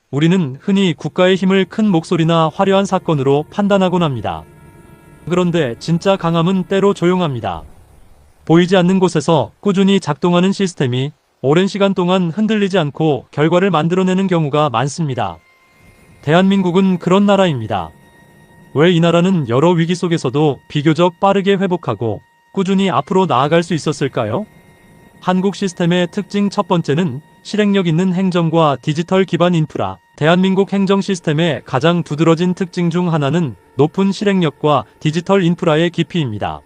우리는 흔히 국가의 힘을 큰 목소리나 화려한 사건으로 판단하곤 합니다. 그런데 진짜 강함은 때로 조용합니다. 보이지 않는 곳에서 꾸준히 작동하는 시스템이 오랜 시간 동안 흔들리지 않고 결과를 만들어내는 경우가 많습니다. 대한민국은 그런 나라입니다. 왜 이 나라는 여러 위기 속에서도 비교적 빠르게 회복하고 꾸준히 앞으로 나아갈 수 있었을까요? 한국 시스템의 특징 첫 번째는 실행력 있는 행정과 디지털 기반 인프라. 대한민국 행정 시스템의 가장 두드러진 특징 중 하나는 높은 실행력과 디지털 인프라의 깊이입니다.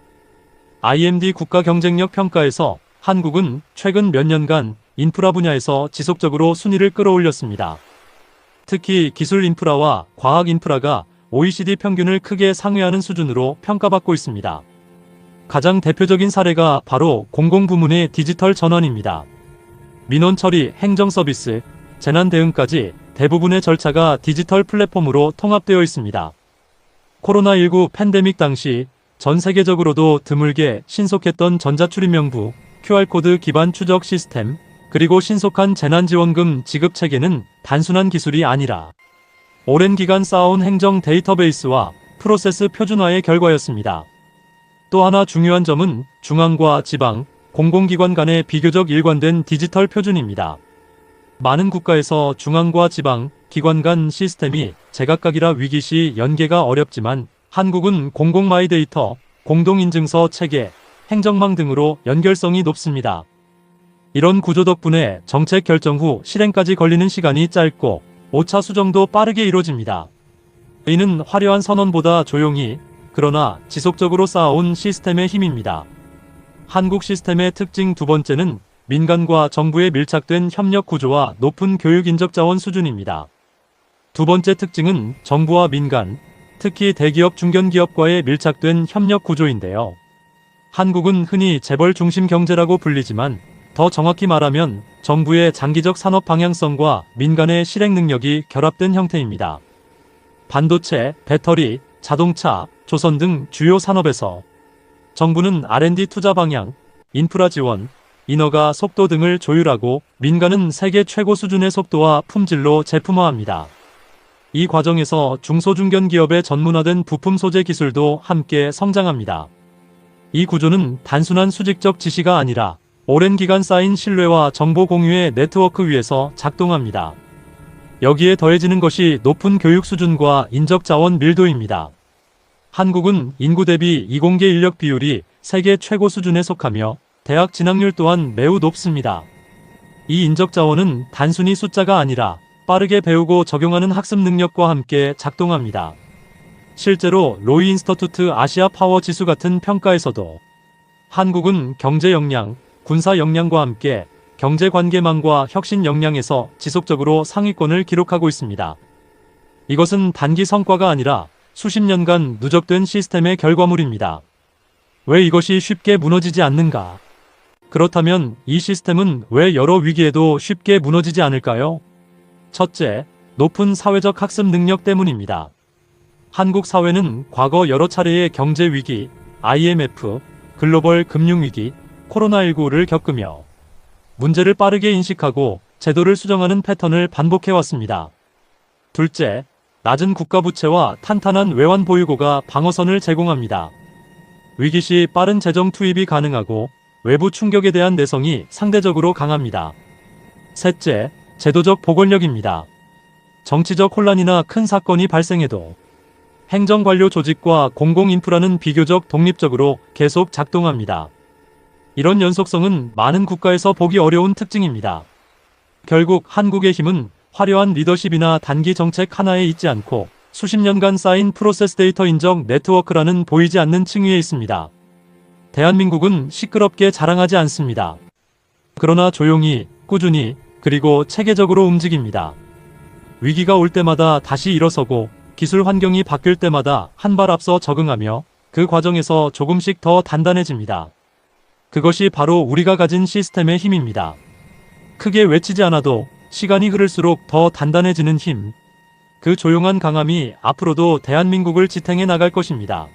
IMD 국가 경쟁력 평가에서 한국은 최근 몇 년간 인프라 분야에서 지속적으로 순위를 끌어올렸습니다. 특히 기술 인프라와 과학 인프라가 OECD 평균을 크게 상회하는 수준으로 평가받고 있습니다. 가장 대표적인 사례가 바로 공공부문의 디지털 전환입니다. 민원 처리, 행정 서비스, 재난 대응까지 대부분의 절차가 디지털 플랫폼으로 통합되어 있습니다. 코로나19 팬데믹 당시 전 세계적으로도 드물게 신속했던 전자출입명부, QR코드 기반 추적 시스템, 그리고 신속한 재난지원금 지급 체계는 단순한 기술이 아니라 오랜 기간 쌓아온 행정 데이터베이스와 프로세스 표준화의 결과였습니다. 또 하나 중요한 점은 중앙과 지방, 공공기관 간의 비교적 일관된 디지털 표준입니다. 많은 국가에서 중앙과 지방, 기관 간 시스템이 제각각이라 위기 시 연계가 어렵지만 한국은 공공마이데이터, 공동인증서 체계, 행정망 등으로 연결성이 높습니다. 이런 구조 덕분에 정책 결정 후 실행까지 걸리는 시간이 짧고 오차 수정도 빠르게 이루어집니다. 이는 화려한 선언보다 조용히 그러나 지속적으로 쌓아온 시스템의 힘입니다. 한국 시스템의 특징 두 번째는 민간과 정부의 밀착된 협력 구조와 높은 교육 인적 자원 수준입니다. 두 번째 특징은 정부와 민간, 특히 대기업 중견기업과의 밀착된 협력 구조인데요. 한국은 흔히 재벌 중심 경제라고 불리지만 더 정확히 말하면 정부의 장기적 산업 방향성과 민간의 실행 능력이 결합된 형태입니다. 반도체, 배터리, 자동차, 조선 등 주요 산업에서 정부는 R&D 투자 방향, 인프라 지원, 인허가 속도 등을 조율하고 민간은 세계 최고 수준의 속도와 품질로 제품화합니다. 이 과정에서 중소중견기업의 전문화된 부품 소재 기술도 함께 성장합니다. 이 구조는 단순한 수직적 지시가 아니라 오랜 기간 쌓인 신뢰와 정보 공유의 네트워크 위에서 작동합니다. 여기에 더해지는 것이 높은 교육 수준과 인적 자원 밀도입니다. 한국은 인구 대비 이공계 인력 비율이 세계 최고 수준에 속하며 대학 진학률 또한 매우 높습니다. 이 인적 자원은 단순히 숫자가 아니라 빠르게 배우고 적용하는 학습 능력과 함께 작동합니다. 실제로 로이 인스터투트 아시아 파워 지수 같은 평가에서도 한국은 경제 역량, 군사 역량과 함께 경제 관계망과 혁신 역량에서 지속적으로 상위권을 기록하고 있습니다. 이것은 단기 성과가 아니라 수십 년간 누적된 시스템의 결과물입니다. 왜 이것이 쉽게 무너지지 않는가? 그렇다면 이 시스템은 왜 여러 위기에도 쉽게 무너지지 않을까요? 첫째, 높은 사회적 학습 능력 때문입니다. 한국 사회는 과거 여러 차례의 경제 위기, IMF, 글로벌 금융위기, 코로나19를 겪으며 문제를 빠르게 인식하고 제도를 수정하는 패턴을 반복해왔습니다. 둘째, 낮은 국가부채와 탄탄한 외환 보유고가 방어선을 제공합니다. 위기 시 빠른 재정 투입이 가능하고 외부 충격에 대한 내성이 상대적으로 강합니다. 셋째, 제도적 보건력입니다. 정치적 혼란이나 큰 사건이 발생해도 행정관료 조직과 공공인프라는 비교적 독립적으로 계속 작동합니다. 이런 연속성은 많은 국가에서 보기 어려운 특징입니다. 결국 한국의 힘은 화려한 리더십이나 단기 정책 하나에 있지 않고 수십 년간 쌓인 프로세스 데이터 인적 네트워크라는 보이지 않는 층위에 있습니다. 대한민국은 시끄럽게 자랑하지 않습니다. 그러나 조용히, 꾸준히, 그리고 체계적으로 움직입니다. 위기가 올 때마다 다시 일어서고 기술 환경이 바뀔 때마다 한 발 앞서 적응하며 그 과정에서 조금씩 더 단단해집니다. 그것이 바로 우리가 가진 시스템의 힘입니다. 크게 외치지 않아도 시간이 흐를수록 더 단단해지는 힘. 그 조용한 강함이 앞으로도 대한민국을 지탱해 나갈 것입니다.